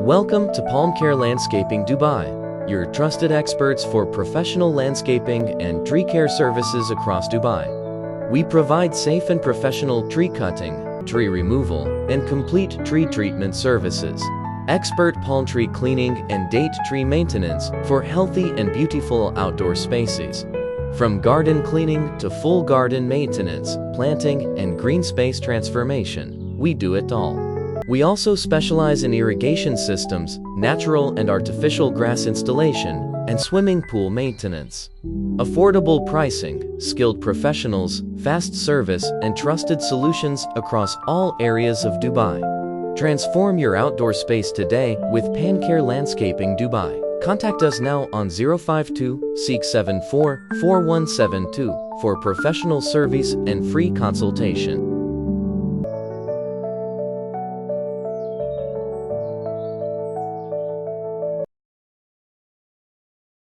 Welcome to Palm Care Landscaping Dubai, your trusted experts for professional landscaping and tree care services across Dubai. We provide safe and professional tree cutting, tree removal, and complete tree treatment services. Expert palm tree cleaning and date tree maintenance for healthy and beautiful outdoor spaces. From garden cleaning to full garden maintenance, planting, and green space transformation, we do it all. We also specialize in irrigation systems, natural and artificial grass installation, and swimming pool maintenance. Affordable pricing, skilled professionals, fast service, and trusted solutions across all areas of Dubai. Transform your outdoor space today with Pancare Landscaping Dubai. Contact us now on 052 674 4172 for professional service and free consultation.